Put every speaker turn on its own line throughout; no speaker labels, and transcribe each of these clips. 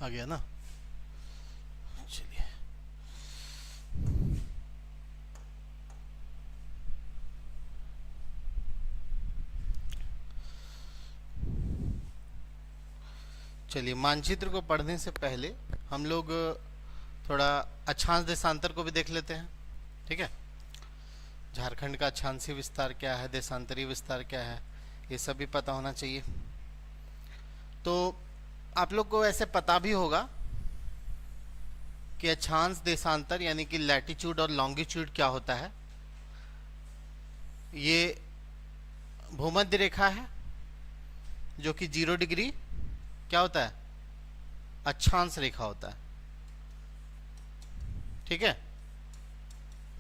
आ गया ना। चलिए, चलिए मानचित्र को पढ़ने से पहले हम लोग थोड़ा अक्षांश देशांतर को भी देख लेते हैं। ठीक है, झारखंड का अक्षांशीय विस्तार क्या है, देशांतरीय विस्तार क्या है, ये सब भी पता होना चाहिए। तो आप लोग को ऐसे पता भी होगा कि अक्षांश देशांतर यानी कि लैटिट्यूड और लॉन्गिट्यूड क्या होता है। ये भूमध्य रेखा है जो कि 0 डिग्री क्या होता है, अक्षांश रेखा होता है। ठीक है,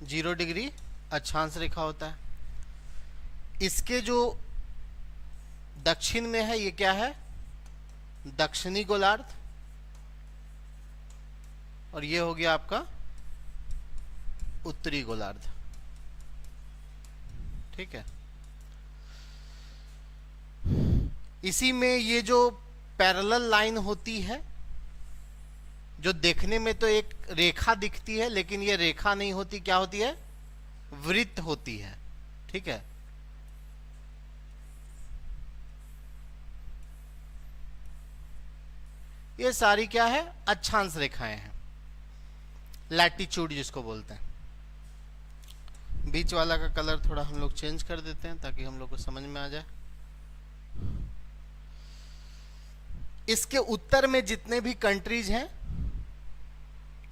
0 डिग्री अक्षांश रेखा होता है। इसके जो दक्षिण में है ये क्या है, दक्षिणी गोलार्ध, और ये हो गया आपका उत्तरी गोलार्ध। ठीक है, इसी में ये जो पैरेलल लाइन होती है, जो देखने में तो एक रेखा दिखती है लेकिन ये रेखा नहीं होती, क्या होती है, वृत्त होती है। ठीक है, ये सारी क्या है, अक्षांश रेखाएं हैं, लैटिट्यूड जिसको बोलते हैं। बीच वाला का कलर थोड़ा हम लोग चेंज कर देते हैं ताकि हम लोग को समझ में आ जाए। इसके उत्तर में जितने भी कंट्रीज हैं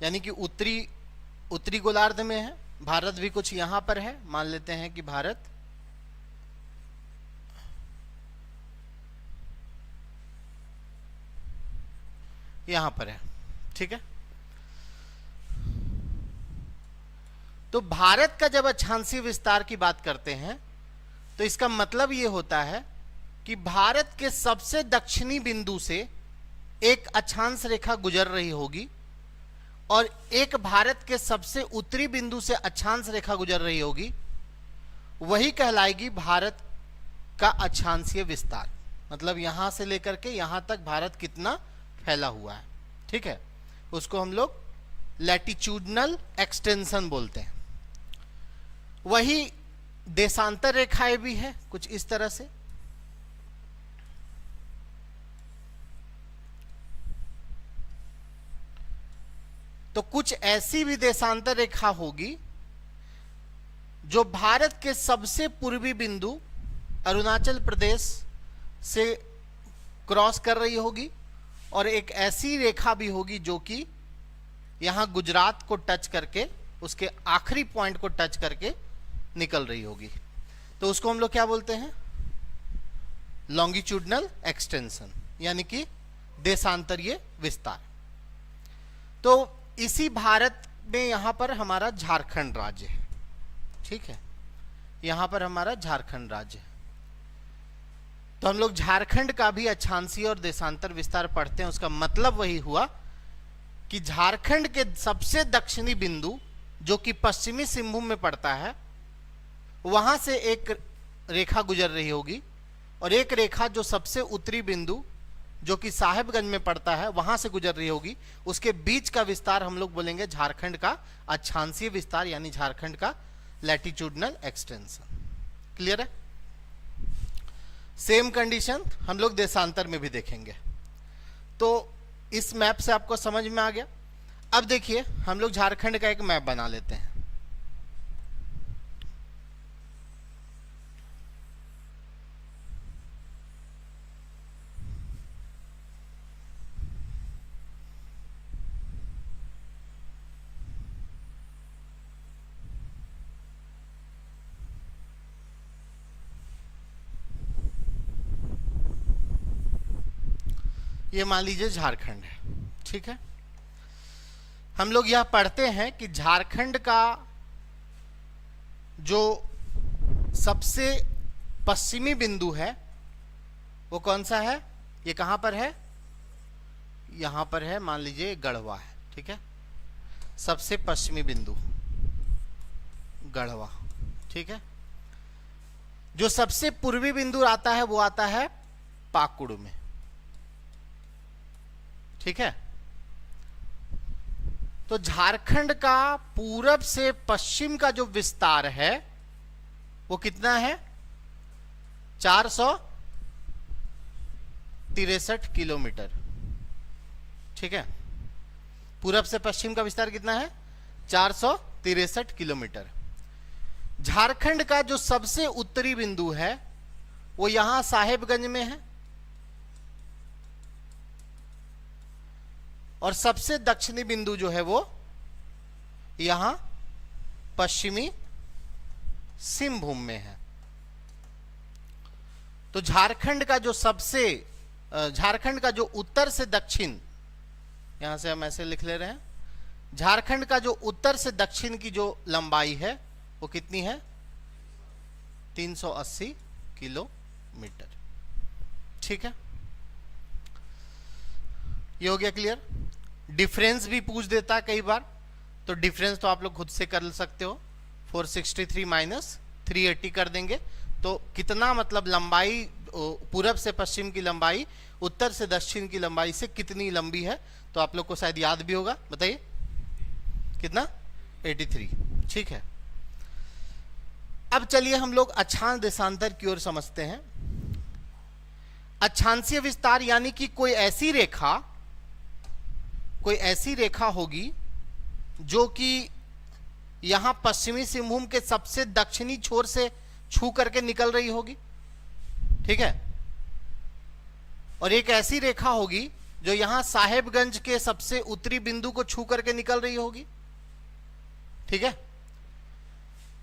यानी कि उत्तरी गोलार्ध में है, भारत भी कुछ यहां पर है, मान लेते हैं कि भारत यहां पर है। ठीक है, तो भारत का जब अक्षांशीय विस्तार की बात करते हैं तो इसका मतलब यह होता है कि भारत के सबसे दक्षिणी बिंदु से एक अक्षांश रेखा गुजर रही होगी और एक भारत के सबसे उत्तरी बिंदु से अक्षांश रेखा गुजर रही होगी, वही कहलाएगी भारत का अक्षांशीय विस्तार। मतलब यहां से लेकर के यहां तक भारत कितना फैला हुआ है। ठीक है, उसको हम लोग लैटिट्यूडनल एक्सटेंशन बोलते हैं। वही देशांतर रेखाएं भी है कुछ इस तरह से। तो कुछ ऐसी भी देशांतर रेखा होगी जो भारत के सबसे पूर्वी बिंदु अरुणाचल प्रदेश से क्रॉस कर रही होगी, और एक ऐसी रेखा भी होगी जो कि यहां गुजरात को टच करके उसके आखिरी पॉइंट को टच करके निकल रही होगी। तो उसको हम लोग क्या बोलते हैं, लॉन्गिट्यूडनल एक्सटेंशन यानी कि देशांतरीय विस्तार। तो इसी भारत में यहां पर हमारा झारखंड राज्य है। ठीक है, यहां पर हमारा झारखंड राज्य है। तो हम लोग झारखंड का भी अक्षांशीय और देशांतर विस्तार पढ़ते हैं। उसका मतलब वही हुआ कि झारखंड के सबसे दक्षिणी बिंदु जो कि पश्चिमी सिंहभूम में पड़ता है, वहां से एक रेखा गुजर रही होगी, और एक रेखा जो सबसे उत्तरी बिंदु जो कि साहेबगंज में पड़ता है वहां से गुजर रही होगी। उसके बीच का विस्तार हम लोग बोलेंगे झारखंड का अक्षांशीय विस्तार यानी झारखंड का लैटिट्यूडनल एक्सटेंशन। क्लियर है? सेम कंडीशन हम लोग देशांतर में भी देखेंगे। तो इस मैप से आपको समझ में आ गया। अब देखिए हम लोग झारखंड का एक मैप बना लेते हैं। ये मान लीजिए झारखंड है। ठीक है, हम लोग यह पढ़ते हैं कि झारखंड का जो सबसे पश्चिमी बिंदु है वो कौन सा है, ये कहां पर है, यहां पर है, मान लीजिए गढ़वा है। ठीक है, सबसे पश्चिमी बिंदु गढ़वा। ठीक है, जो सबसे पूर्वी बिंदु आता है वो आता है पाकुड़ में। ठीक है, तो झारखंड का पूरब से पश्चिम का जो विस्तार है वो कितना है? 463 किलोमीटर। ठीक है, पूरब से पश्चिम का विस्तार कितना है? 463 किलोमीटर। झारखंड का जो सबसे उत्तरी बिंदु है वो यहां साहेबगंज में है, और सबसे दक्षिणी बिंदु जो है वो यहां पश्चिमी सिंहभूम में है। तो झारखंड का जो उत्तर से दक्षिण, यहां से हम ऐसे लिख ले रहे हैं, झारखंड का जो उत्तर से दक्षिण की जो लंबाई है वो कितनी है? 380 किलोमीटर। ठीक है, ये हो गया क्लियर। डिफरेंस भी पूछ देता है कई बार, तो डिफरेंस तो आप लोग खुद से कर सकते हो। 463 माइनस 380 कर देंगे तो कितना, मतलब लंबाई पूरब से पश्चिम की लंबाई उत्तर से दक्षिण की लंबाई से कितनी लंबी है, तो आप लोग को शायद याद भी होगा। बताइए कितना? 83। ठीक है, अब चलिए हम लोग अक्षांश देशांतर की ओर समझते हैं। अक्षांशीय विस्तार यानी कि कोई ऐसी रेखा होगी जो कि यहां पश्चिमी सिंहभूम के सबसे दक्षिणी छोर से छू करके निकल रही होगी। ठीक है, और एक ऐसी रेखा होगी जो यहां साहेबगंज के सबसे उत्तरी बिंदु को छू करके निकल रही होगी। ठीक है,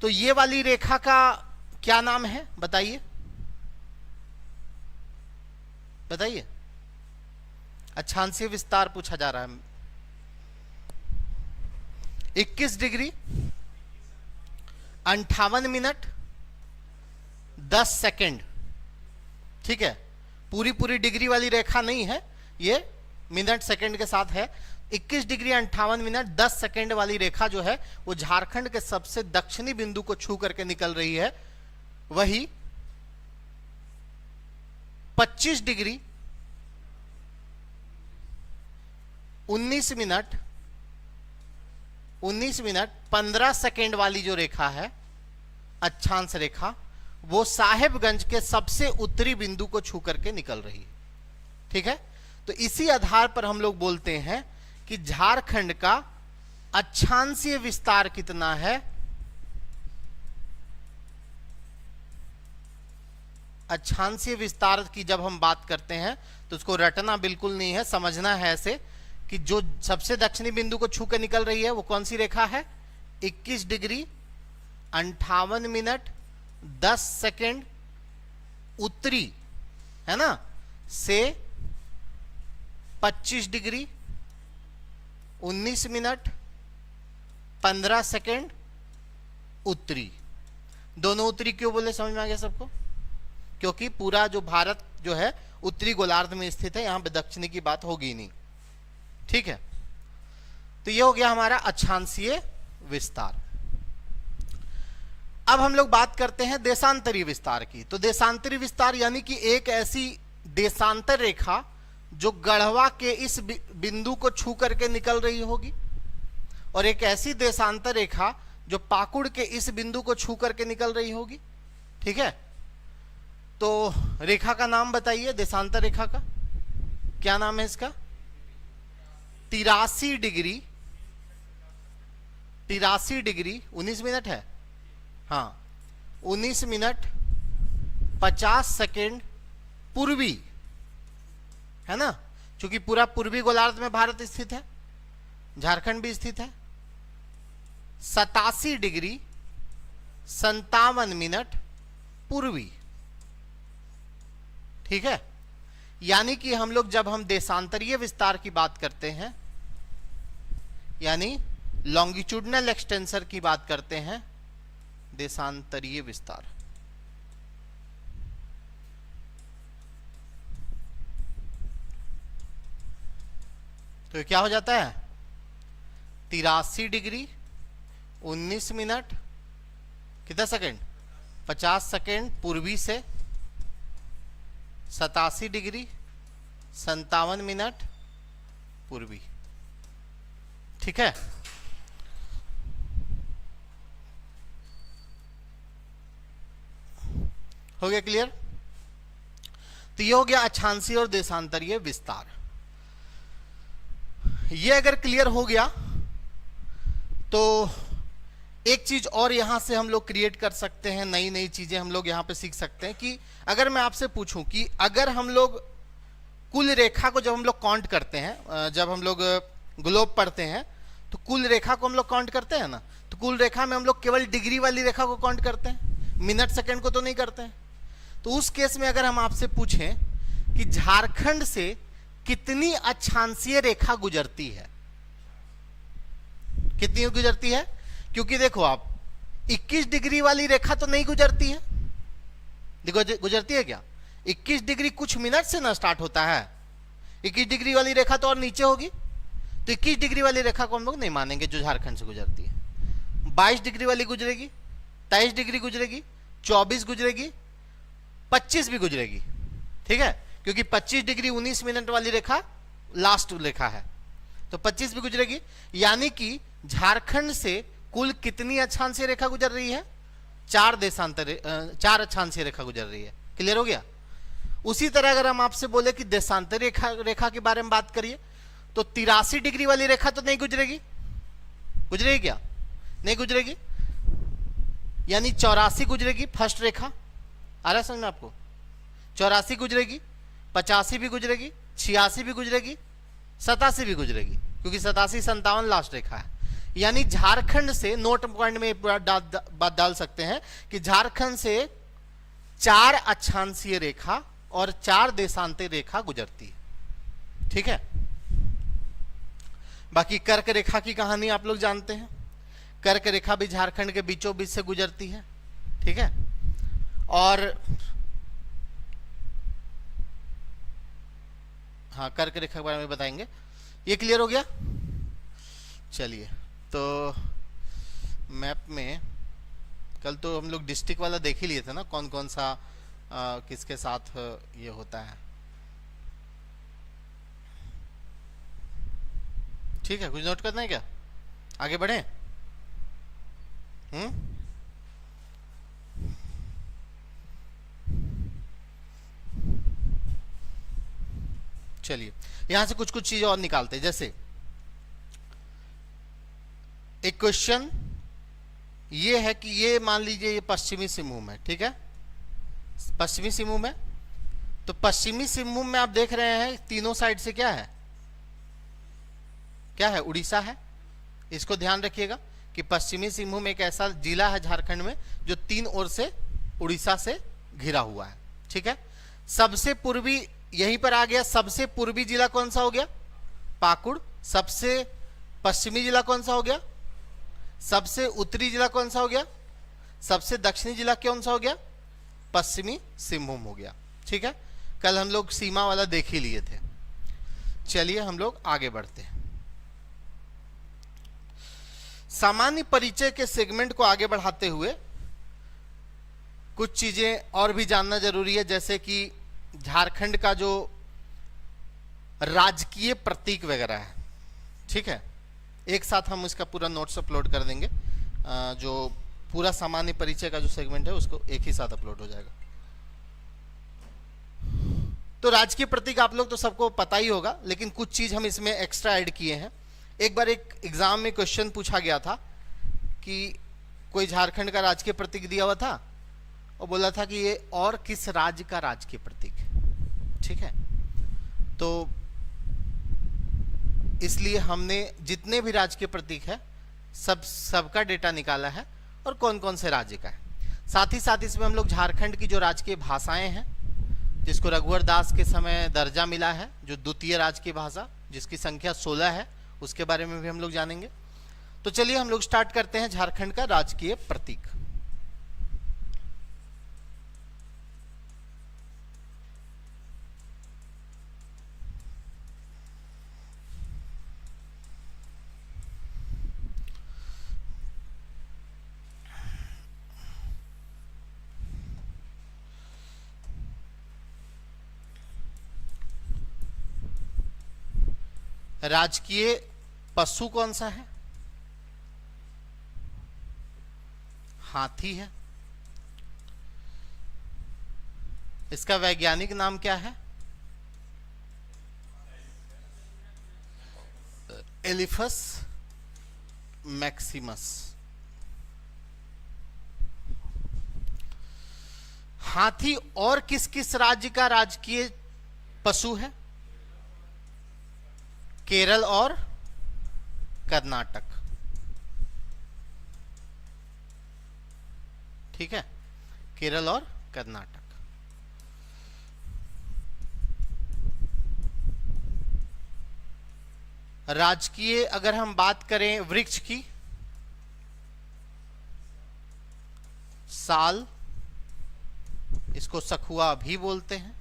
तो ये वाली रेखा का क्या नाम है? बताइए बताइए। अक्षांशीय विस्तार पूछा जा रहा है। 21 डिग्री 58 मिनट 10 सेकेंड। ठीक है, पूरी डिग्री वाली रेखा नहीं है, ये मिनट सेकंड के साथ है। 21 डिग्री 58 मिनट 10 सेकंड वाली रेखा जो है वो झारखंड के सबसे दक्षिणी बिंदु को छू करके निकल रही है। वही 25 डिग्री 19 मिनट 15 सेकेंड वाली जो रेखा है, अक्षांश रेखा, वो साहेबगंज के सबसे उत्तरी बिंदु को छू करके निकल रही है। ठीक है, तो इसी आधार पर हम लोग बोलते हैं कि झारखंड का अक्षांशीय विस्तार कितना है। अक्षांशीय विस्तार की जब हम बात करते हैं तो उसको रटना बिल्कुल नहीं है, समझना है ऐसे कि जो सबसे दक्षिणी बिंदु को छू के निकल रही है वो कौन सी रेखा है? 21 डिग्री 58 मिनट 10 सेकेंड उत्तरी, है ना, से 25 डिग्री 19 मिनट 15 सेकेंड उत्तरी। दोनों उत्तरी क्यों बोले, समझ में आ गया सबको? क्योंकि पूरा जो भारत जो है उत्तरी गोलार्ध में स्थित है, यहां पे दक्षिणी की बात होगी नहीं। ठीक है, तो ये हो गया हमारा अक्षांशीय विस्तार। अब हम लोग बात करते हैं देशांतरीय विस्तार की। तो देशांतरीय विस्तार यानी कि एक ऐसी देशांतर रेखा जो गढ़वा के इस बिंदु को छू करके निकल रही होगी, और एक ऐसी देशांतर रेखा जो पाकुड़ के इस बिंदु को छू करके निकल रही होगी। ठीक है, तो रेखा का नाम बताइए, देशांतर रेखा का क्या नाम है इसका? 83 डिग्री 19 मिनट है, हाँ 19 मिनट 50 सेकेंड पूर्वी, है ना, क्योंकि पूरा पूर्वी गोलार्ध में भारत स्थित है, झारखंड भी स्थित है। 87 डिग्री 57 मिनट पूर्वी। ठीक है, यानी कि हम लोग जब हम देशांतरीय विस्तार की बात करते हैं, यानी लॉन्गिट्यूडनल एक्सटेंसर की बात करते हैं, देशांतरीय विस्तार, तो क्या हो जाता है? 83 डिग्री 19 मिनट कितना सेकेंड? 50 सेकेंड पूर्वी से 87 डिग्री 57 मिनट पूर्वी। ठीक है। हो गया क्लियर? तो ये हो गया अक्षांशीय और देशांतरीय विस्तार। ये अगर क्लियर हो गया तो एक चीज और यहां से हम लोग क्रिएट कर सकते हैं, नई नई चीजें हम लोग यहां पे सीख सकते हैं कि अगर मैं आपसे पूछूं कि अगर हम लोग कुल रेखा को जब हम लोग काउंट करते हैं, जब हम लोग ग्लोब पढ़ते हैं तो कुल रेखा को हम लोग काउंट करते हैं ना, तो कुल रेखा में हम लोग केवल डिग्री वाली रेखा को काउंट करते हैं, मिनट सेकंड को तो नहीं करते हैं। तो उस केस में अगर हम आपसे पूछें कि झारखंड से कितनी अक्षांशीय रेखा गुजरती है, कितनी गुजरती है? क्योंकि देखो आप 21 डिग्री वाली रेखा तो नहीं गुजरती है, देखो गुजरती है क्या? 21 डिग्री कुछ मिनट से ना स्टार्ट होता है, 21 डिग्री वाली रेखा तो और नीचे होगी, तो 21 डिग्री वाली रेखा को हम लोग नहीं मानेंगे जो झारखंड से गुजरती है। 22 डिग्री वाली गुजरेगी, 23 डिग्री गुजरेगी, 24 गुजरेगी, 25 भी गुजरेगी, ठीक है, क्योंकि 25 डिग्री 19 मिनट वाली रेखा लास्ट रेखा है, तो 25 भी गुजरेगी। यानी कि झारखंड से कुल कितनी अक्षांशीय रेखा गुजर रही है? 4 अक्षांशीय रेखा गुजर रही है। क्लियर हो गया? उसी तरह अगर हम आपसे बोले कि देशांतरीय रेखा के बारे में बात करिए तो 83 डिग्री वाली रेखा तो नहीं गुजरेगी, गुजरेगी क्या? नहीं गुजरेगी, यानी 84 गुजरेगी फर्स्ट रेखा। आ रहा है समझ में आपको? 84 गुजरेगी, 85 भी गुजरेगी, 86 भी गुजरेगी, 87 भी गुजरेगी, क्योंकि 87 57 लास्ट रेखा है। यानी झारखंड से, नोट पॉइंट में एक बात डाल सकते हैं कि झारखंड से 4 अक्षांशीय रेखा और 4 देशांतरीय रेखा गुजरती है, ठीक है। बाकी कर्क रेखा की कहानी आप लोग जानते हैं, कर्क रेखा भी झारखंड के बीचों बीच से गुजरती है, ठीक है। और हाँ, कर्क रेखा के बारे में बताएंगे। ये क्लियर हो गया? चलिए, तो मैप में कल तो हम लोग डिस्ट्रिक्ट वाला देख ही लिए थे ना, कौन कौन सा किसके साथ ये होता है, ठीक है। कुछ नोट करना है क्या? आगे बढ़े? चलिए, यहां से कुछ कुछ चीजें और निकालते हैं। जैसे एक क्वेश्चन ये है कि ये मान लीजिए ये पश्चिमी सिंहभूम है, ठीक है, पश्चिमी सिंहभूम है। तो पश्चिमी सिंहभूम में आप देख रहे हैं तीनों साइड से क्या है, क्या है? उड़ीसा है। इसको ध्यान रखिएगा कि पश्चिमी सिंहभूम एक ऐसा जिला है झारखंड में जो 3 ओर से उड़ीसा से घिरा हुआ है, ठीक है। सबसे पूर्वी यहीं पर आ गया, सबसे पूर्वी जिला कौन सा हो गया? पाकुड़। सबसे पश्चिमी जिला कौन सा हो गया? सबसे उत्तरी जिला कौन सा हो गया? सबसे दक्षिणी जिला कौन सा हो गया? पश्चिमी सिंहभूम हो गया, ठीक है। कल हम लोग सीमा वाला देख ही लिए थे। चलिए हम लोग आगे बढ़ते हैं। सामान्य परिचय के सेगमेंट को आगे बढ़ाते हुए कुछ चीजें और भी जानना जरूरी है, जैसे कि झारखंड का जो राजकीय प्रतीक वगैरह है, ठीक है। एक साथ हम इसका पूरा नोट्स अपलोड कर देंगे, जो पूरा सामान्य परिचय का जो सेगमेंट है उसको एक ही साथ अपलोड हो जाएगा। तो राजकीय प्रतीक आप लोग तो सबको पता ही होगा, लेकिन कुछ चीज हम इसमें एक्स्ट्रा ऐड किए हैं। एक बार एक एग्जाम में क्वेश्चन पूछा गया था कि कोई झारखंड का राजकीय प्रतीक दिया हुआ था और बोला था कि ये और किस राज्य का राजकीय प्रतीक, ठीक है। तो इसलिए हमने जितने भी राजकीय प्रतीक है सबका डेटा निकाला है और कौन कौन से राज्य का है। साथ ही साथ इसमें हम लोग झारखंड की जो राजकीय भाषाएं हैं, जिसको रघुवर दास के समय दर्जा मिला है, जो द्वितीय राजकीय भाषा जिसकी संख्या 16 है, उसके बारे में भी हम लोग जानेंगे। तो चलिए हम लोग स्टार्ट करते हैं झारखंड का राजकीय प्रतीक। राजकीय पशु कौन सा है? हाथी है। इसका वैज्ञानिक नाम क्या है? Elephas maximus. हाथी और किस किस राज्य का राजकीय पशु है? केरल और कर्नाटक। ठीक है, केरल और कर्नाटक। राजकीय अगर हम बात करें वृक्ष की, साल, इसको सखुआ भी बोलते हैं।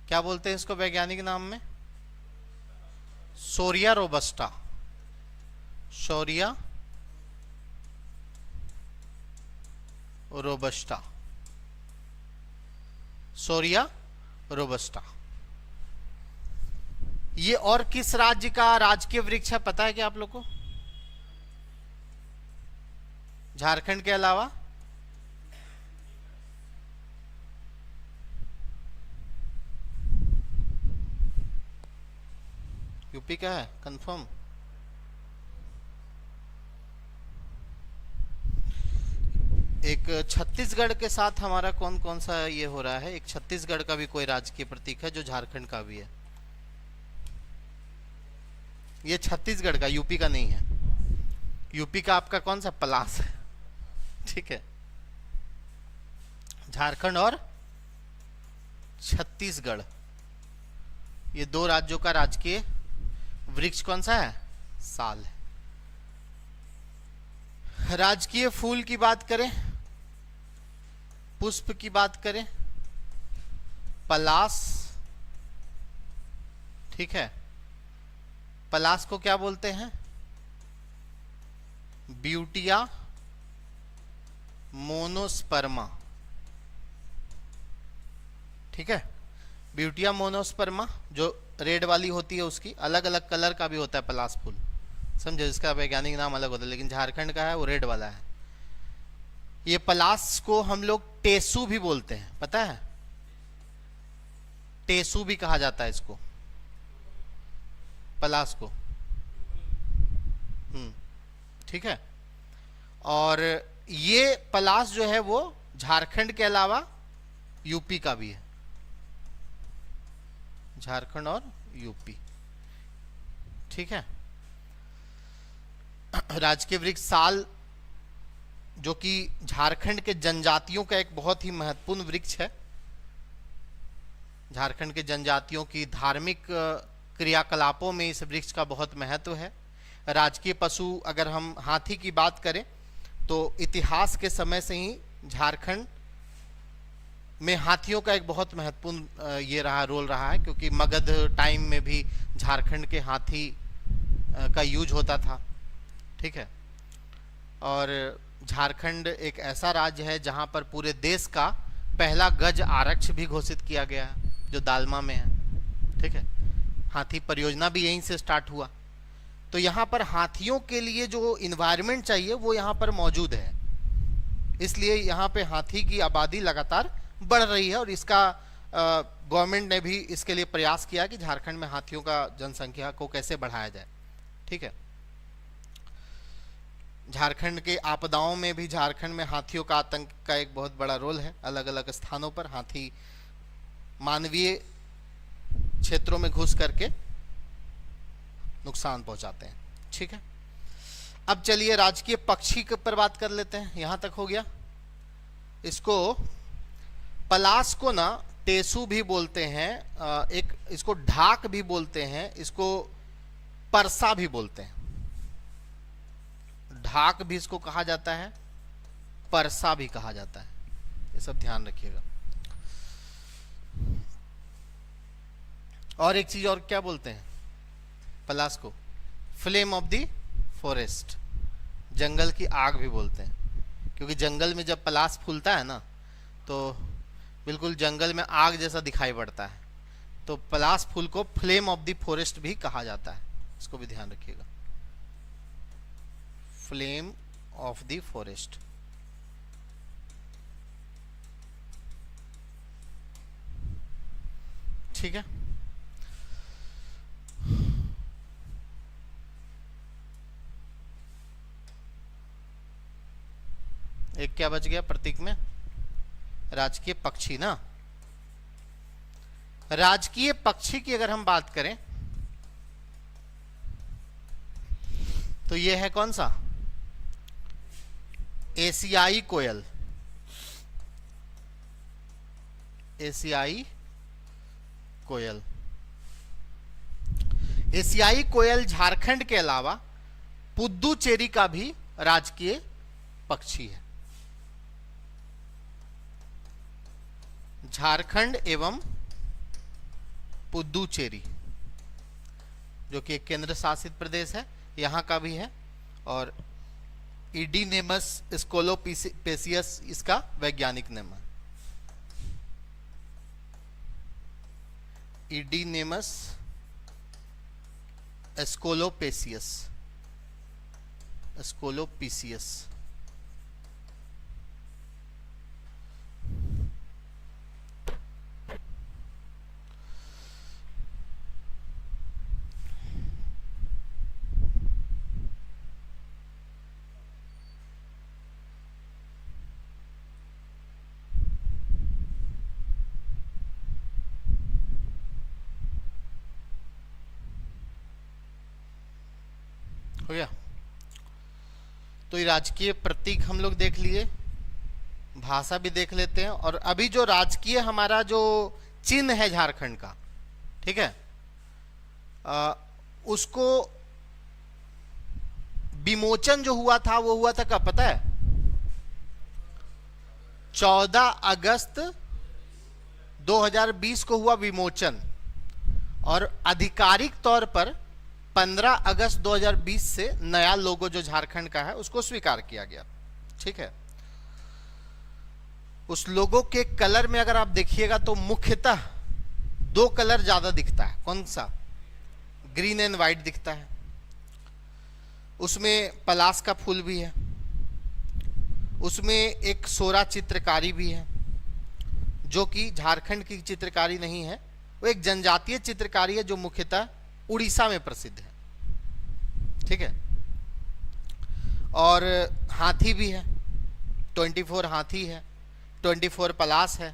क्या बोलते हैं इसको वैज्ञानिक नाम में? सोरिया रोबस्टा। सोरिया रोबस्टा। सोरिया रोबस्टा। ये और किस राज्य का राजकीय वृक्ष है पता है क्या आप लोग को? झारखंड के अलावा? यूपी का है कंफर्म? एक छत्तीसगढ़ के साथ हमारा कौन कौन सा ये हो रहा है? एक छत्तीसगढ़ का भी कोई राजकीय प्रतीक है जो झारखंड का भी है। ये छत्तीसगढ़ का, यूपी का नहीं है। यूपी का आपका कौन सा? पलास है। ठीक है, झारखंड और छत्तीसगढ़, ये दो राज्यों का राजकीय वृक्ष कौन सा है? साल है। राजकीय फूल की बात करें, पुष्प की बात करें, पलास। ठीक है, पलास को क्या बोलते हैं? Butea monosperma. ठीक है, ब्यूटिया मोनोस्पर्मा जो रेड वाली होती है, उसकी अलग अलग कलर का भी होता है पलास फूल, समझे? इसका वैज्ञानिक नाम अलग होता है, लेकिन झारखंड का है वो रेड वाला है। ये पलास को हम लोग टेसू भी बोलते हैं, पता है? टेसू भी कहा जाता है इसको, पलास को। ठीक है, और ये पलास जो है वो झारखंड के अलावा यूपी का भी है। झारखंड और यूपी। ठीक है, राजकीय वृक्ष साल जो कि झारखंड के जनजातियों का एक बहुत ही महत्वपूर्ण वृक्ष है। झारखंड के जनजातियों की धार्मिक क्रियाकलापों में इस वृक्ष का बहुत महत्व है। राजकीय पशु अगर हम हाथी की बात करें तो इतिहास के समय से ही झारखंड में हाथियों का एक बहुत महत्वपूर्ण ये रहा, रोल रहा है, क्योंकि मगध टाइम में भी झारखंड के हाथी का यूज होता था। ठीक है, और झारखंड एक ऐसा राज्य है जहां पर पूरे देश का पहला गज आरक्ष भी घोषित किया गया है, जो दालमा में है। ठीक है, हाथी परियोजना भी यहीं से स्टार्ट हुआ। तो यहाँ पर हाथियों के लिए जो इन्वायरमेंट चाहिए वो यहाँ पर मौजूद है, इसलिए यहाँ पे हाथी की आबादी लगातार बढ़ रही है। और इसका गवर्नमेंट ने भी इसके लिए प्रयास किया कि झारखंड में हाथियों का जनसंख्या को कैसे बढ़ाया जाए। ठीक है, झारखंड के आपदाओं में भी झारखंड में हाथियों का आतंक का एक बहुत बड़ा रोल है। अलग अलग स्थानों पर हाथी मानवीय क्षेत्रों में घुस करके नुकसान पहुंचाते हैं। ठीक है, अब चलिए राजकीय पक्षी पर बात कर लेते हैं। यहां तक हो गया। इसको पलास को ना टेसू भी बोलते हैं, एक इसको ढाक भी बोलते हैं, इसको परसा भी बोलते हैं। ढाक भी इसको कहा जाता है, परसा भी कहा जाता है, ये सब ध्यान रखिएगा। और एक चीज और क्या बोलते हैं पलास को? फ्लेम ऑफ द फॉरेस्ट, जंगल की आग भी बोलते हैं, क्योंकि जंगल में जब पलास फूलता है ना तो बिल्कुल जंगल में आग जैसा दिखाई पड़ता है। तो पलाश फूल को फ्लेम ऑफ द फॉरेस्ट भी कहा जाता है, इसको भी ध्यान रखिएगा, फ्लेम ऑफ द फॉरेस्ट। ठीक है, एक क्या बच गया प्रतीक में, राजकीय पक्षी ना। राजकीय पक्षी की अगर हम बात करें तो यह है कौन सा, एशियाई कोयल। एशियाई कोयल, एशियाई कोयल झारखंड के अलावा पुद्दुचेरी का भी राजकीय पक्षी है। झारखंड एवं पुद्दुचेरी जो कि एक केंद्र शासित प्रदेश है, यहां का भी है। और इडीनेमस स्कोलोपेसियस इसका वैज्ञानिक नाम है, इडीनेमस स्कोलोपेसियस, स्कोलोपिसियस। हो गया, तो ये राजकीय प्रतीक हम लोग देख लिए, भाषा भी देख लेते हैं। और अभी जो राजकीय हमारा जो चिन्ह है झारखंड का, ठीक है, उसको विमोचन जो हुआ था वो हुआ था कब पता है, 14 अगस्त 2020 को हुआ विमोचन, और आधिकारिक तौर पर 15 अगस्त 2020 से नया लोगो जो झारखंड का है उसको स्वीकार किया गया। ठीक है, उस लोगो के कलर में अगर आप देखिएगा तो मुख्यतः 2 कलर ज्यादा दिखता है। कौन सा, ग्रीन एंड व्हाइट दिखता है, उसमें पलाश का फूल भी है, उसमें एक सोरा चित्रकारी भी है जो कि झारखंड की चित्रकारी नहीं है, वो एक जनजातीय चित्रकारी है जो मुख्यतः उड़ीसा में प्रसिद्ध है। ठीक है, और हाथी भी है, 24 हाथी है, 24 पलाश है,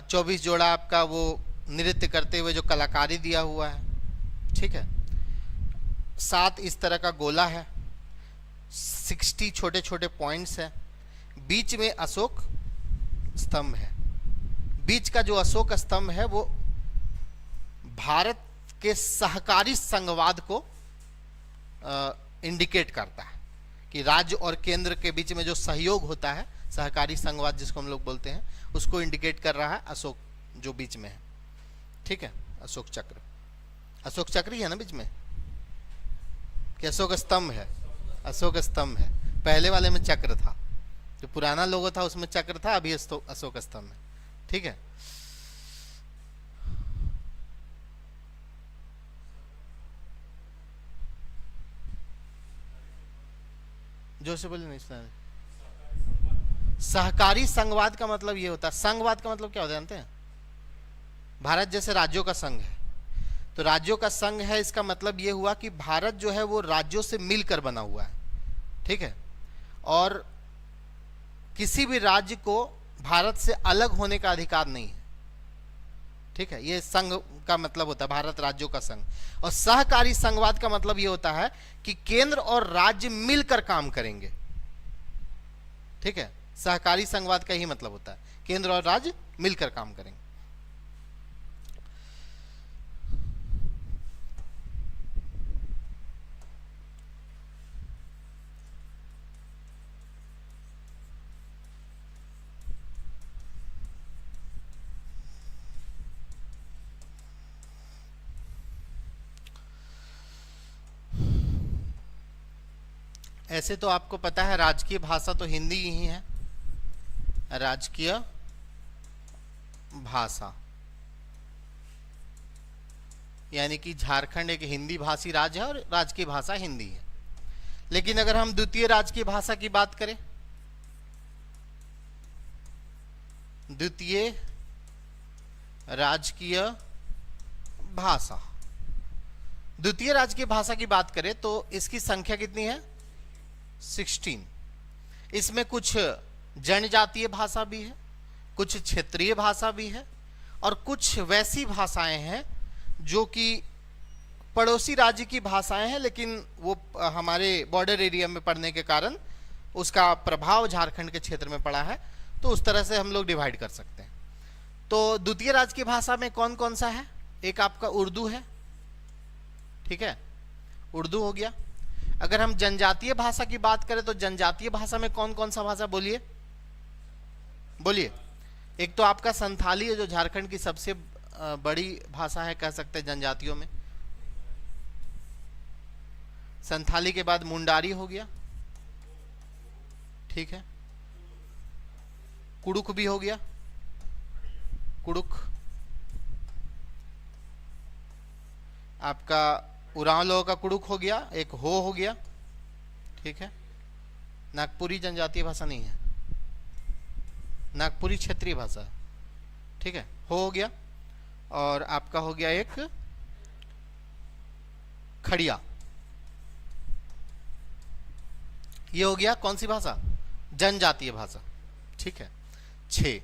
24 जोड़ा आपका वो नृत्य करते हुए जो कलाकारी दिया हुआ है। ठीक है, 7 इस तरह का गोला है, 60 छोटे छोटे पॉइंट्स है, बीच में अशोक स्तंभ है। बीच का जो अशोक स्तंभ है वो भारत के सहकारी संघवाद को इंडिकेट करता है कि राज्य और केंद्र के बीच में जो सहयोग होता है, सहकारी संघवाद जिसको हम लोग बोलते हैं, उसको इंडिकेट कर रहा है अशोक जो बीच में है। ठीक है, अशोक चक्र, अशोक चक्र ही है ना बीच में, कि अशोक स्तंभ है, अशोक स्तंभ है। पहले वाले में चक्र था, जो पुराना लोगो था उसमें चक्र था, अभी अशोक स्तंभ है। ठीक है, जो से बोले नहीं सुना। सहकारी संघवाद का मतलब ये होता है, संघवाद का मतलब क्या होता है जानते हैं, भारत जैसे राज्यों का संघ है, तो राज्यों का संघ है, इसका मतलब ये हुआ कि भारत जो है वो राज्यों से मिलकर बना हुआ है। ठीक है, और किसी भी राज्य को भारत से अलग होने का अधिकार नहीं है। ठीक है, ये संघ का मतलब होता है, भारत राज्यों का संघ। और सहकारी संघवाद का मतलब ये होता है कि केंद्र और राज्य मिलकर काम करेंगे। ठीक है, सहकारी संघवाद का ही मतलब होता है केंद्र और राज्य मिलकर काम करेंगे। ऐसे तो आपको पता है राजकीय भाषा तो हिंदी ही है, राजकीय भाषा यानी कि झारखंड एक हिंदी भाषी राज्य है और राज्य की भाषा हिंदी है। लेकिन अगर हम द्वितीय राजकीय भाषा की बात करें, द्वितीय राजकीय भाषा, द्वितीय राजकीय भाषा की बात करें तो इसकी संख्या कितनी है? 16। इसमें कुछ जनजातीय भाषा भी है, कुछ क्षेत्रीय भाषा भी है और कुछ वैसी भाषाएं हैं जो कि पड़ोसी राज्य की भाषाएं हैं, लेकिन वो हमारे बॉर्डर एरिया में पड़ने के कारण उसका प्रभाव झारखंड के क्षेत्र में पड़ा है, तो उस तरह से हम लोग डिवाइड कर सकते हैं। तो द्वितीय राज्य की भाषा में कौन कौन सा है? एक आपका उर्दू है, ठीक है, उर्दू हो गया। अगर हम जनजातीय भाषा की बात करें तो जनजातीय भाषा में कौन कौन सा भाषा? बोलिए बोलिए। एक तो आपका संथाली है जो झारखंड की सबसे बड़ी भाषा है, कह सकते हैं जनजातियों में। संथाली के बाद मुंडारी हो गया, ठीक है, कुड़ुक भी हो गया, कुड़ुक। आपका उरांव लोगों का कुड़ुक हो गया, एक हो गया, ठीक है। नागपुरी जनजातीय भाषा नहीं है, नागपुरी क्षेत्रीय भाषा, ठीक है, हो गया। और आपका हो गया एक खड़िया, ये हो गया कौन सी भाषा? जनजातीय भाषा, ठीक है। 6।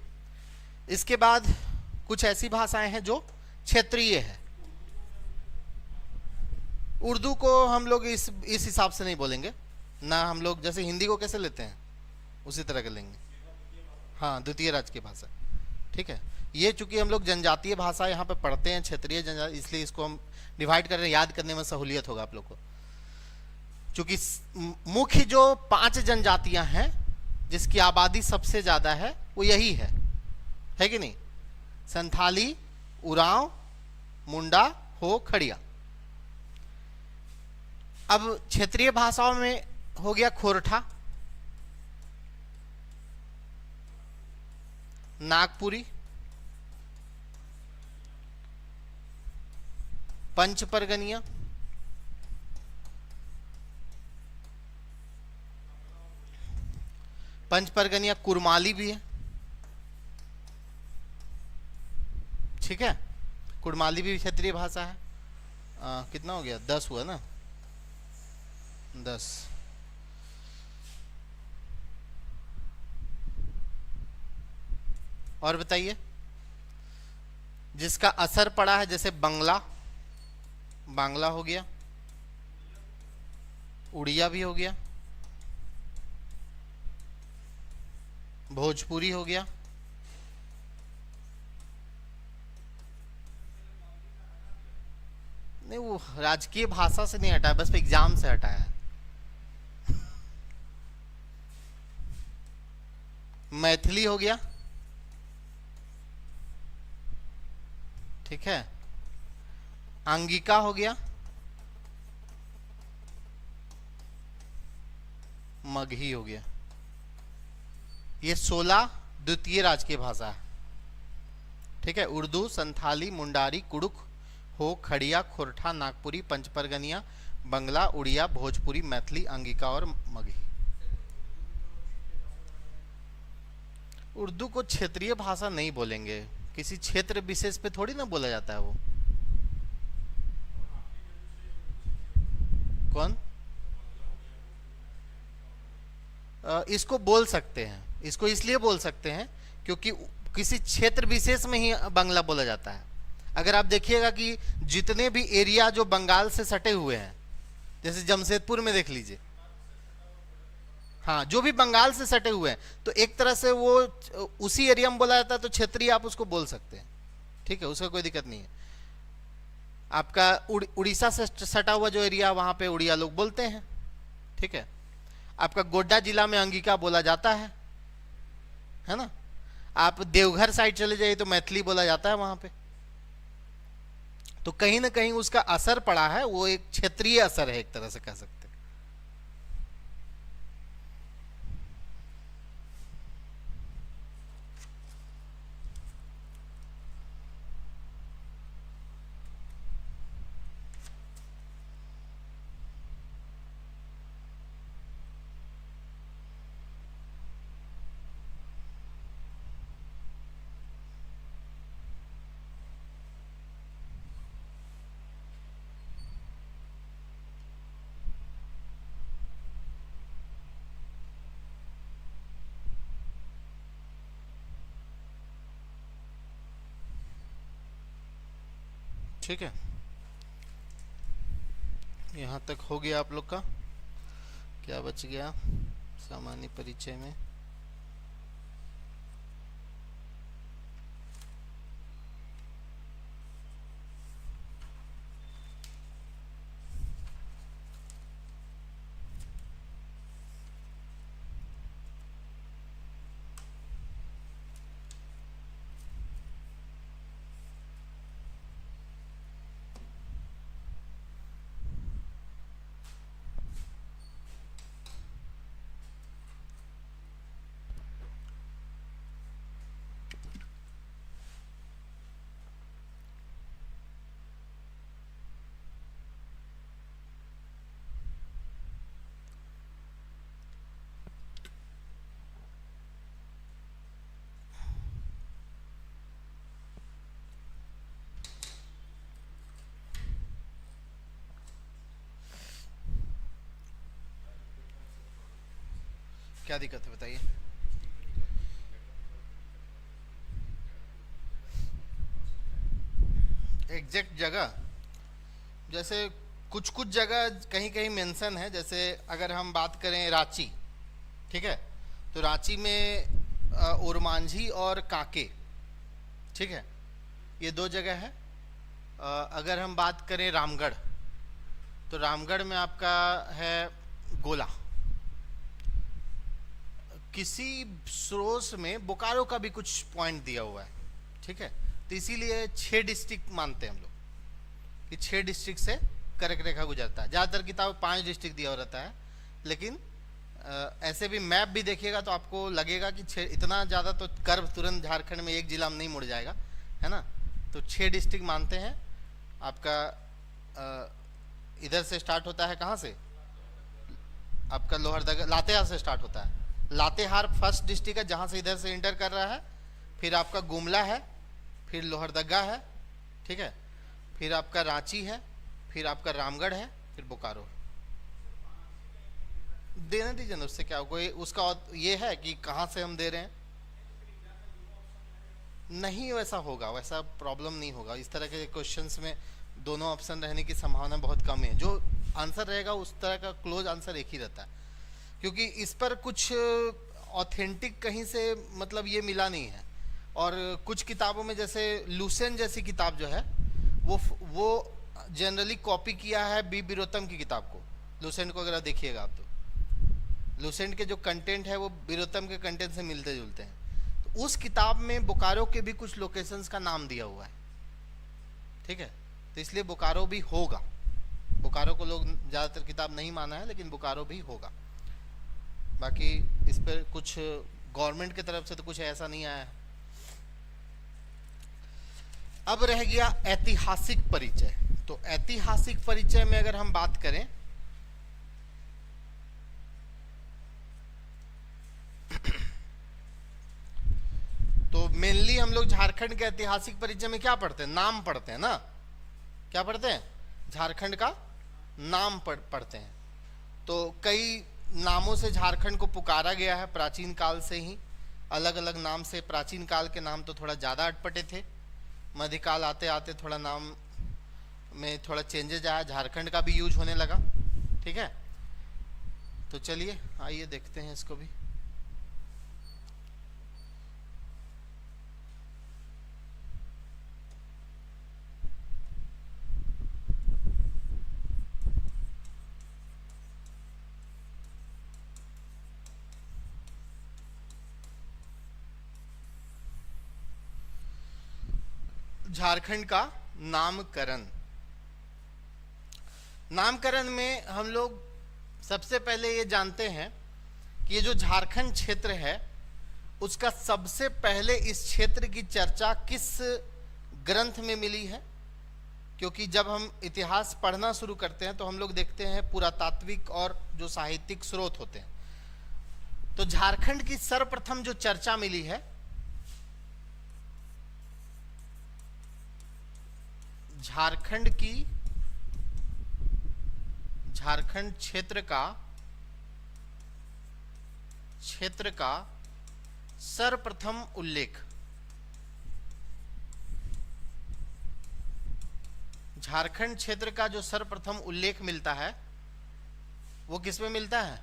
इसके बाद कुछ ऐसी भाषाएं हैं जो क्षेत्रीय है। उर्दू को हम लोग इस हिसाब से नहीं बोलेंगे ना, हम लोग जैसे हिंदी को कैसे लेते हैं उसी तरह के लेंगे। हाँ, द्वितीय राज्य की भाषा, ठीक है। ये चूंकि हम लोग जनजातीय भाषा यहाँ पे पढ़ते हैं, क्षेत्रीय जनजातीय, इसलिए इसको हम डिवाइड कर रहे हैं, याद करने में सहूलियत होगा आप लोग को। चूंकि मुख्य जो 5 जनजातियां हैं जिसकी आबादी सबसे ज्यादा है वो यही है कि नहीं? संथाली, उरांव, मुंडा, हो, खड़िया। अब क्षेत्रीय भाषाओं में हो गया खोरठा, नागपुरी, पंच परगनिया, पंच परगनिया, कुरमाली भी है, ठीक है, कुरमाली भी क्षेत्रीय भाषा है। कितना हो गया? 10 हुआ ना, 10। और बताइए जिसका असर पड़ा है, जैसे बंगला, बांग्ला हो गया, उड़िया भी हो गया, भोजपुरी हो गया, नहीं वो राजकीय भाषा से नहीं हटाया, बस एग्जाम से हटाया है। मैथिली हो गया, ठीक है, अंगिका हो गया, मगही हो गया। ये 16 द्वितीय राजकीय भाषा है, ठीक है। उर्दू, संथाली, मुंडारी, कुड़ुक, हो, खड़िया, खोरठा, नागपुरी, पंचपरगनिया, बंगला, उड़िया, भोजपुरी, मैथिली, अंगिका और मगही। उर्दू को क्षेत्रीय भाषा नहीं बोलेंगे, किसी क्षेत्र विशेष पे थोड़ी ना बोला जाता है वो। कौन? इसको बोल सकते हैं, इसको इसलिए बोल सकते हैं क्योंकि किसी क्षेत्र विशेष में ही बांग्ला बोला जाता है। अगर आप देखिएगा कि जितने भी एरिया जो बंगाल से सटे हुए हैं, जैसे जमशेदपुर में देख लीजिए, हाँ, जो भी बंगाल से सटे हुए हैं, तो एक तरह से वो उसी एरिया में बोला जाता है, तो क्षेत्रीय आप उसको बोल सकते हैं, ठीक है, उसका कोई दिक्कत नहीं है। आपका उड़ीसा से सटा हुआ जो एरिया, वहां पे उड़िया लोग बोलते हैं, ठीक है। आपका गोड्डा जिला में अंगिका बोला जाता है ना। आप देवघर साइड चले जाइए तो मैथिली बोला जाता है वहां पे। तो कहीं ना कहीं उसका असर पड़ा है, वो एक क्षेत्रीय असर है, एक तरह से कह सकते हैं। ठीक है, यहाँ तक हो गया आप लोग का। क्या बच गया सामान्य परिचय में? क्या दिक्कत है बताइए? एग्जैक्ट जगह, जैसे कुछ कुछ जगह कहीं कहीं मेंशन है। जैसे अगर हम बात करें रांची, ठीक है, तो रांची में ओरमांझी और कांके, ठीक है, ये दो जगह है। अगर हम बात करें रामगढ़, तो रामगढ़ में आपका है गोला। किसी स्रोत में बोकारो का भी कुछ पॉइंट दिया हुआ है, ठीक है। तो इसीलिए 6 डिस्ट्रिक्ट मानते हैं हम लोग कि 6 डिस्ट्रिक्ट से कर्क रेखा गुजरता है। ज़्यादातर किताब 5 डिस्ट्रिक्ट दिया रहता है, लेकिन ऐसे भी मैप भी देखिएगा तो आपको लगेगा कि 6, इतना ज़्यादा तो कर्व तुरंत झारखंड में एक जिला में नहीं मुड़ जाएगा, है ना। तो 6 डिस्ट्रिक्ट मानते हैं। आपका इधर से स्टार्ट होता है, कहाँ से? आपका लोहरदगा लातेहार से स्टार्ट होता है। लातेहार फर्स्ट डिस्ट्रिक्ट है जहाँ से इधर से इंटर कर रहा है। फिर आपका गुमला है, फिर लोहरदगा है, ठीक है, फिर आपका रांची है, फिर आपका रामगढ़ है, फिर बोकारो है। देने दीजिए ना, उससे क्या, कोई उसका ये है कि कहाँ से हम दे रहे हैं? नहीं, वैसा होगा, वैसा प्रॉब्लम नहीं होगा। इस तरह के क्वेश्चंस में दोनों ऑप्शन रहने की संभावना बहुत कम है। जो आंसर रहेगा उस तरह का क्लोज आंसर एक ही रहता है, क्योंकि इस पर कुछ ऑथेंटिक कहीं से मतलब ये मिला नहीं है। और कुछ किताबों में, जैसे लूसेंट जैसी किताब जो है, वो जनरली कॉपी किया है बी बिरोतम की किताब को। लूसेंट को अगर देखिएगा आप, तो लूसेंट के जो कंटेंट है वो बिरोतम के कंटेंट से मिलते जुलते हैं। तो उस किताब में बोकारो के भी कुछ लोकेशंस का नाम दिया हुआ है, ठीक है। तो इसलिए बोकारो भी होगा। बोकारो को लोग ज़्यादातर किताब नहीं माना है, लेकिन बोकारो भी होगा। बाकी इस पर कुछ गवर्नमेंट की तरफ से तो कुछ ऐसा नहीं आया है। अब रह गया ऐतिहासिक परिचय। तो ऐतिहासिक परिचय में अगर हम बात करें, तो मेनली हम लोग झारखंड के ऐतिहासिक परिचय में क्या पढ़ते हैं? नाम पढ़ते हैं ना। क्या पढ़ते हैं? झारखंड का नाम पढ़ते हैं। तो कई नामों से झारखंड को पुकारा गया है प्राचीन काल से ही, अलग अलग नाम से। प्राचीन काल के नाम तो थोड़ा ज़्यादा अटपटे थे, मध्यकाल आते आते थोड़ा नाम में थोड़ा चेंजेज आया, झारखंड का भी यूज होने लगा, ठीक है। तो चलिए आइए देखते हैं इसको भी। झारखंड का नामकरण। नामकरण में हम लोग सबसे पहले ये जानते हैं कि ये जो झारखंड क्षेत्र है, उसका सबसे पहले इस क्षेत्र की चर्चा किस ग्रंथ में मिली है। क्योंकि जब हम इतिहास पढ़ना शुरू करते हैं तो हम लोग देखते हैं पुरातात्विक और जो साहित्यिक स्रोत होते हैं। तो झारखंड की सर्वप्रथम जो चर्चा मिली है, झारखंड क्षेत्र का सर्वप्रथम उल्लेख झारखंड क्षेत्र का जो सर्वप्रथम उल्लेख मिलता है वो किस में मिलता है?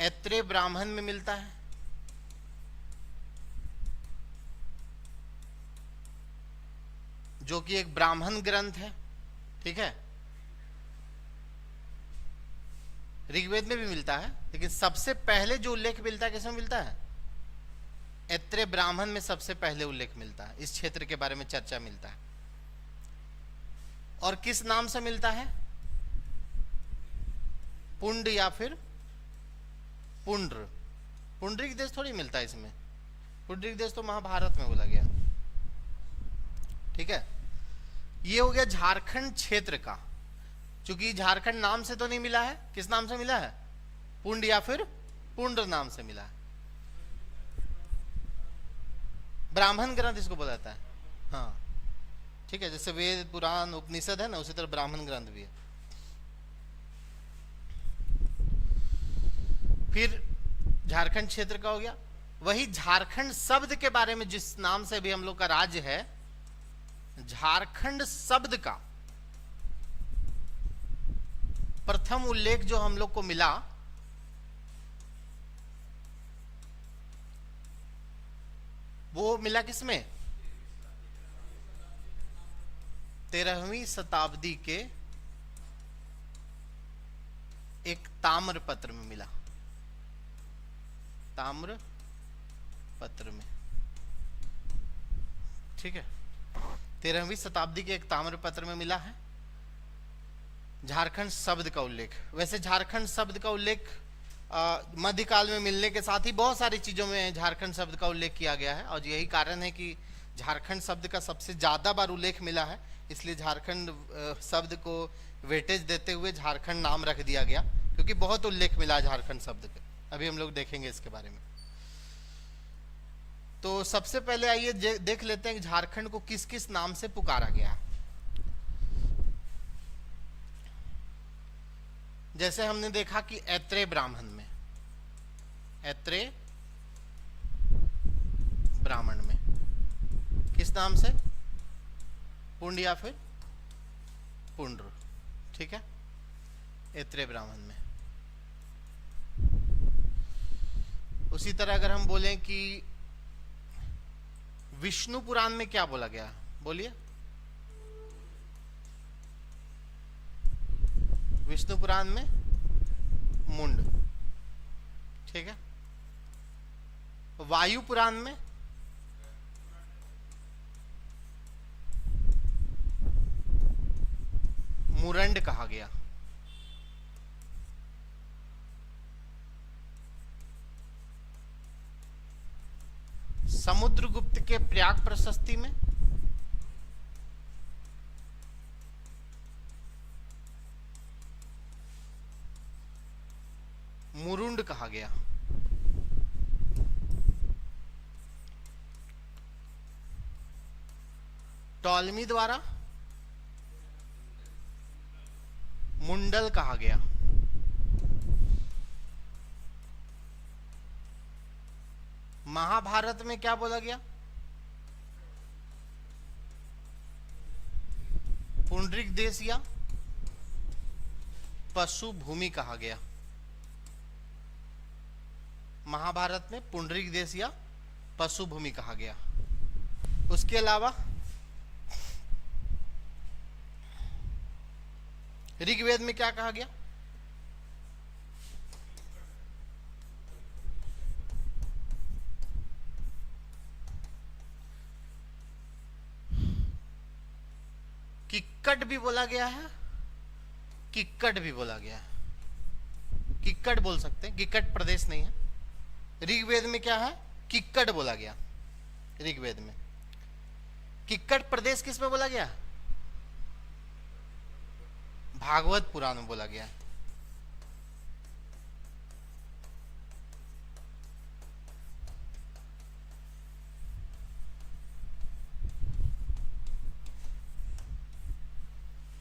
ऐत्रेय ब्राह्मण में मिलता है। जो कि एक ब्राह्मण ग्रंथ है, ठीक है। ऋग्वेद में भी मिलता है, लेकिन सबसे पहले जो उल्लेख मिलता है किसमें मिलता है? ऐत्रेय ब्राह्मण में सबसे पहले उल्लेख मिलता है, इस क्षेत्र के बारे में चर्चा मिलता है। और किस नाम से मिलता है? पुंड या फिर पुंड्र। पुंडरिक देश थोड़ी मिलता है इसमें, पुंडरिक देश तो महाभारत में बोला गया, ठीक है। ये हो गया झारखंड क्षेत्र का। क्योंकि झारखंड नाम से तो नहीं मिला है, किस नाम से मिला है? पुंड या फिर पुंड्र नाम से मिला है। ब्राह्मण ग्रंथ इसको बोला जाता है, हाँ, ठीक है। जैसे वेद पुराण उपनिषद है ना, उसी तरह ब्राह्मण ग्रंथ भी है। फिर झारखंड क्षेत्र का हो गया। वही झारखंड शब्द के बारे में, जिस नाम से भी हम लोग का राज्य है, झारखंड शब्द का प्रथम उल्लेख जो हम लोग को मिला वो मिला किसमें? 13वीं शताब्दी के एक ताम्र पत्र में मिला, ताम्र पत्र में, ठीक है। 13वीं शताब्दी के एक ताम्र पत्र में मिला है झारखंड शब्द का उल्लेख। वैसे झारखंड शब्द का उल्लेख मध्यकाल में मिलने के साथ ही बहुत सारी चीजों में झारखंड शब्द का उल्लेख किया गया है, और यही कारण है कि झारखंड शब्द का सबसे ज्यादा बार उल्लेख मिला है। इसलिए झारखंड शब्द को वेटेज देते हुए झारखंड नाम रख दिया गया, क्योंकि बहुत उल्लेख मिला झारखंड शब्द का। अभी हम लोग देखेंगे इसके बारे में। तो सबसे पहले आइए देख लेते हैं कि झारखंड को किस किस नाम से पुकारा गया। जैसे हमने देखा कि ऐत्रेय ब्राह्मण में, ऐत्रेय ब्राह्मण में किस नाम से? पुंड या फिर पुंड्र, ठीक है, ऐत्रेय ब्राह्मण में। उसी तरह अगर हम बोलें कि विष्णु पुराण में क्या बोला गया, बोलिए। विष्णु पुराण में मुंड, ठीक है। वायु पुराण में मुरंड कहा गया। समुद्रगुप्त के प्रयाग प्रशस्ति में मुरुंड कहा गया। टॉलमी द्वारा मुंडल कहा गया। महाभारत में क्या बोला गया? पुंडरिक देश या पशु भूमि कहा गया। महाभारत में पुंडरिक देश या पशु भूमि कहा गया। उसके अलावा ऋग्वेद में क्या कहा गया? किक्कट भी बोला गया है, किक्कट भी बोला गया है। किक्कट बोल सकते हैं, किक्कट प्रदेश नहीं है। ऋग्वेद में क्या है? किक्कट बोला गया। ऋग्वेद में किक्कट प्रदेश किस में बोला गया? भागवत पुराण में बोला गया है।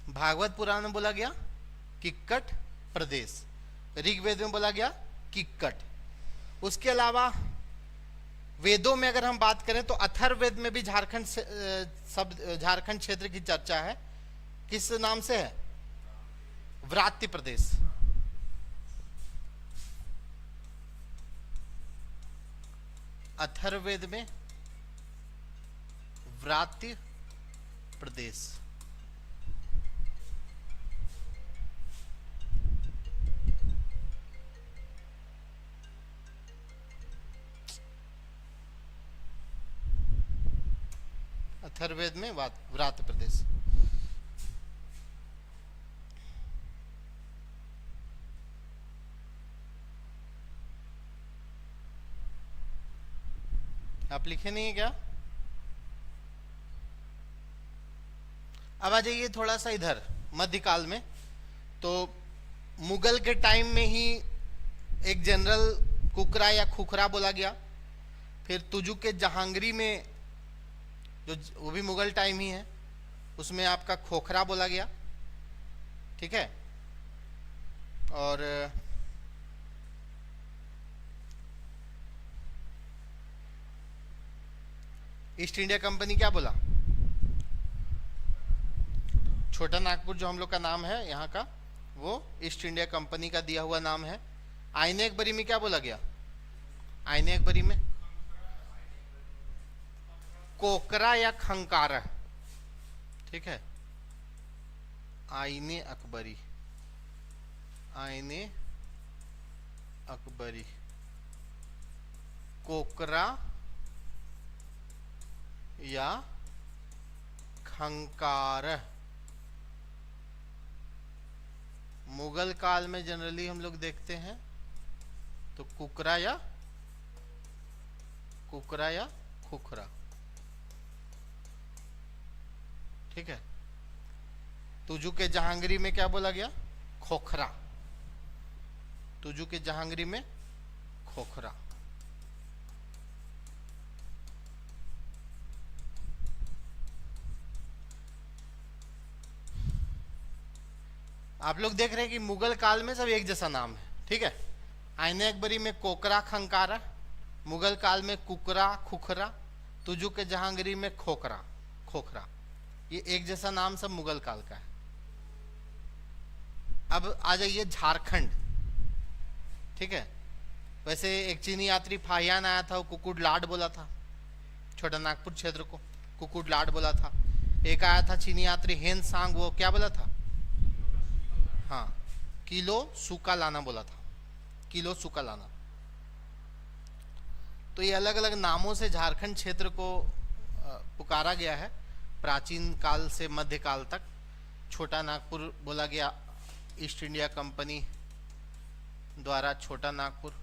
भागवत पुराण में बोला गया किक्कट प्रदेश, ऋग्वेद में बोला गया किक्कट। उसके अलावा वेदों में अगर हम बात करें तो अथर्ववेद में भी झारखंड क्षेत्र की चर्चा है। किस नाम से है? व्रात्य प्रदेश। अथर्ववेद में व्रात्य प्रदेश। अथर्ववेद में व्रात्य प्रदेश। आप लिखे नहीं है क्या? अब आ जाइए थोड़ा सा इधर मध्यकाल में। तो मुगल के टाइम में ही एक जनरल कुकरा या खुखरा बोला गया। फिर तुजुक के जहांगीरी में, जो वो भी मुगल टाइम ही है, उसमें आपका खोखरा बोला गया। ठीक है। और ईस्ट इंडिया कंपनी क्या बोला? छोटा नागपुर जो हम लोग का नाम है यहाँ का, वो ईस्ट इंडिया कंपनी का दिया हुआ नाम है। आईने अकबरी में क्या बोला गया? आईने अकबरी में कोकरा या खंकारा। ठीक है। आईने अकबरी, आईने अकबरी, कोकरा या खंकार। मुगल काल में जनरली हम लोग देखते हैं तो कुकरा या खुखरा। ठीक है। तुजु के जहांगीरी में क्या बोला गया? खोखरा। तुजु के जहांगीरी में खोखरा। आप लोग देख रहे हैं कि मुगल काल में सब एक जैसा नाम है। ठीक है। आईने अकबरी में कोकरा खंकारा, मुगल काल में कुकरा खुखरा, तुजु के जहांगीरी में खोखरा। ये एक जैसा नाम सब मुगल काल का है। अब आ जाइए झारखंड। ठीक है। वैसे एक चीनी यात्री फाहियान आया था, वो कुकुड लाड बोला था। छोटा नागपुर क्षेत्र को कुकुड लाड बोला था। एक आया था चीनी यात्री हेन सांग, वो क्या बोला था? हाँ, किलो सूखा लाना बोला था। किलो सूखा लाना। तो ये अलग अलग नामों से झारखंड क्षेत्र को पुकारा गया है प्राचीन काल से मध्यकाल तक। छोटा नागपुर बोला गया ईस्ट इंडिया कंपनी द्वारा, छोटा नागपुर।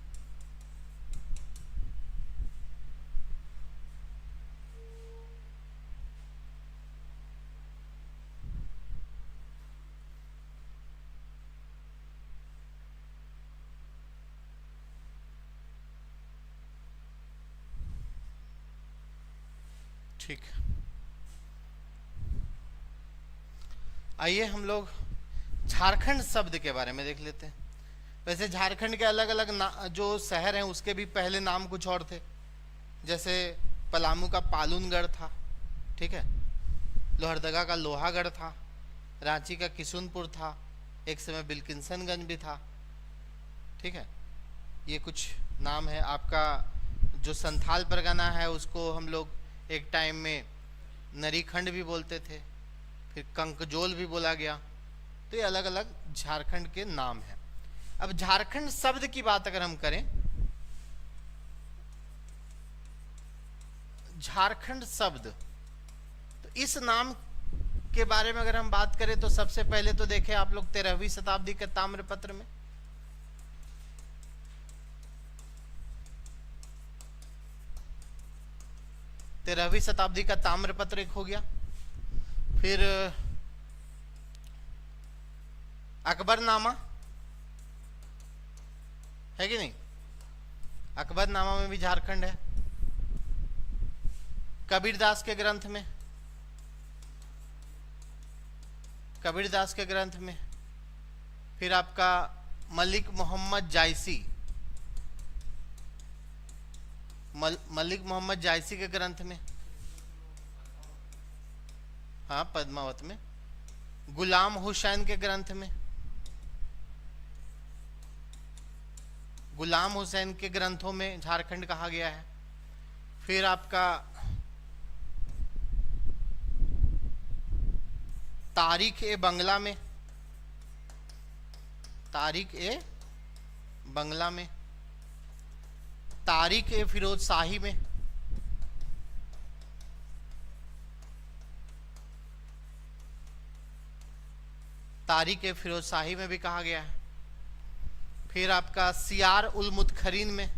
ठीक। आइए हम लोग झारखंड शब्द के बारे में देख लेते हैं। वैसे झारखंड के अलग अलग जो शहर हैं उसके भी पहले नाम कुछ और थे। जैसे पलामू का पालूनगढ़ था। ठीक है। लोहरदगा का लोहागढ़ था। रांची का किशुनपुर था। एक समय बिल्किंसनगंज भी था। ठीक है। ये कुछ नाम है। आपका जो संथाल परगना है उसको हम लोग एक टाइम में नरीखंड भी बोलते थे, फिर कंकजोल भी बोला गया। तो ये अलग अलग झारखंड के नाम हैं। अब झारखंड शब्द की बात अगर हम करें, झारखंड शब्द, तो इस नाम के बारे में अगर हम बात करें तो सबसे पहले तो देखें आप लोग 13वीं शताब्दी के ताम्रपत्र में। तेरहवीं शताब्दी का ताम्रपत्र एक हो गया। फिर अकबरनामा है कि नहीं? अकबरनामा में भी झारखंड है। कबीरदास के ग्रंथ में, कबीरदास के ग्रंथ में। फिर आपका मलिक मोहम्मद जायसी, मलिक मोहम्मद जायसी के ग्रंथ में। हाँ, पद्मावत में। गुलाम हुसैन के ग्रंथ में, गुलाम हुसैन के ग्रंथों में झारखंड कहा गया है। फिर आपका तारीख ए बंगला में, तारीख ए बंगला में, तारीख ए फिरोज शाही में, तारीख ए फिरोज शाही में भी कहा गया है। फिर आपका सियार उल मुतखरीन में,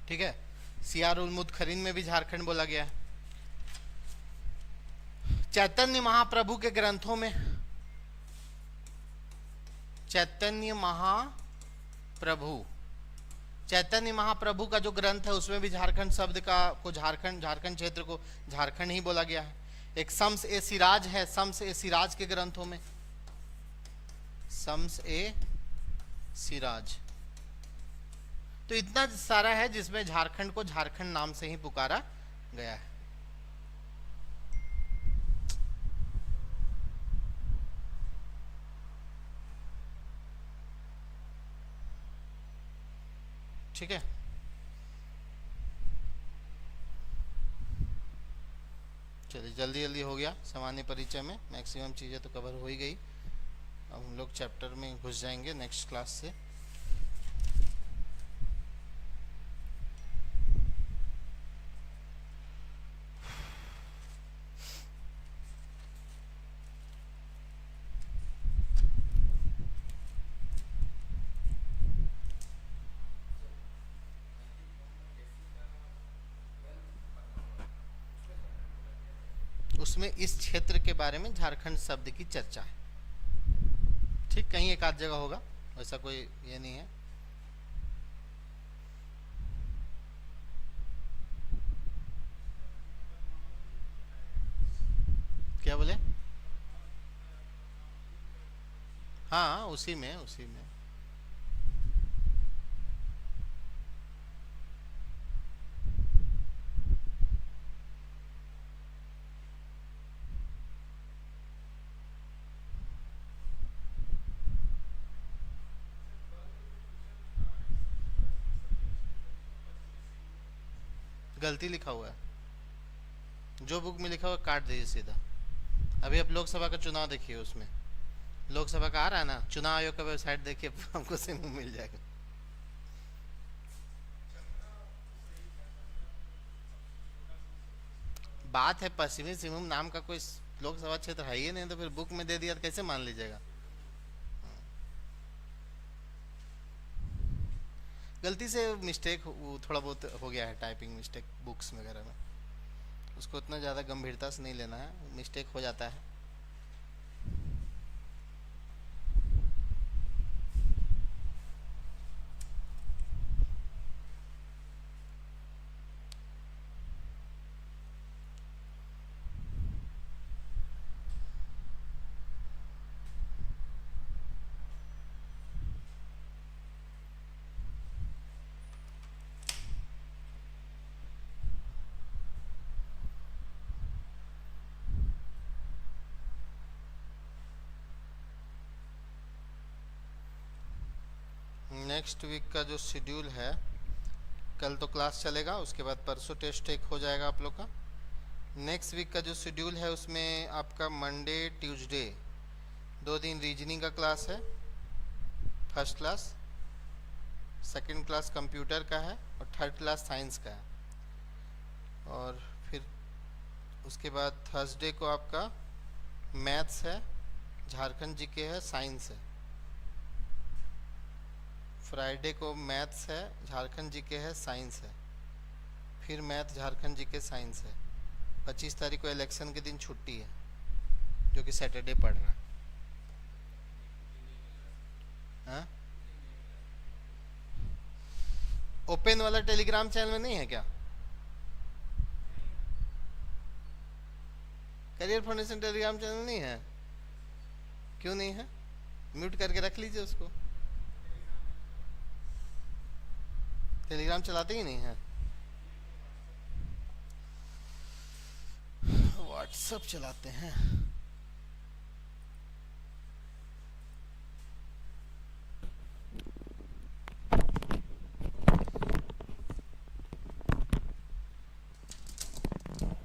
ठीक है, सियार उल मुतखरीन में भी झारखंड बोला गया है। चैतन्य महाप्रभु के ग्रंथों में, चैतन्य महाप्रभु, चैतन्य महाप्रभु का जो ग्रंथ है उसमें भी झारखंड शब्द का को झारखंड, झारखंड क्षेत्र को झारखंड ही बोला गया है। एक शम्स ए सिराज है, शम्स ए सिराज के ग्रंथों में, शम्स ए सिराज। तो इतना सारा है जिसमें झारखंड को झारखंड नाम से ही पुकारा गया है। ठीक है, चलिए जल्दी जल्दी हो गया सामान्य परिचय में, मैक्सिमम चीज़ें तो कवर हो ही गई। अब हम लोग चैप्टर में घुस जाएंगे नेक्स्ट क्लास से। उसमें इस क्षेत्र के बारे में झारखंड शब्द की चर्चा है। ठीक, कहीं एक आध जगह होगा, वैसा कोई ये नहीं है। क्या बोले? हाँ, उसी में उसी में। गलती लिखा हुआ है, जो बुक में लिखा हुआ काट दीजिए सीधा। अभी आप लोकसभा का चुनाव देखिए, उसमें लोकसभा का आ रहा है ना, चुनाव आयोग का वेबसाइट देखिए, आपको सिम मिल जाएगा। बात है पश्चिमी सिंहभूम नाम का कोई लोकसभा क्षेत्र है ही नहीं, तो फिर बुक में दे दिया तो कैसे मान लीजिएगा। गलती से मिस्टेक थोड़ा बहुत हो गया है, टाइपिंग मिस्टेक बुक्स वगैरह में, उसको उतना ज़्यादा गंभीरता से नहीं लेना है, मिस्टेक हो जाता है। नेक्स्ट वीक का जो शेड्यूल है, कल तो क्लास चलेगा, उसके बाद परसों टेस्ट एक हो जाएगा आप लोग का। नेक्स्ट वीक का जो शेड्यूल है उसमें आपका मंडे ट्यूसडे 2 दिन रीजनिंग का क्लास है, first class, second class computer का है और थर्ड क्लास साइंस का है। और फिर उसके बाद थर्सडे को आपका मैथ्स है, झारखंड जीके है, साइंस है। फ्राइडे को मैथ्स है, झारखंड जीके है, साइंस है। फिर मैथ, झारखंड जीके, साइंस है। 25 तारीख को इलेक्शन के दिन छुट्टी है, जो कि सैटरडे पड़ रहा है। हाँ? ओपन वाला टेलीग्राम चैनल में नहीं है क्या? करियर फाउंडेशन टेलीग्राम चैनल नहीं है? क्यों नहीं है? म्यूट करके रख लीजिए उसको। टेलीग्राम चलाते ही नहीं है? व्हाट्सएप चलाते हैं।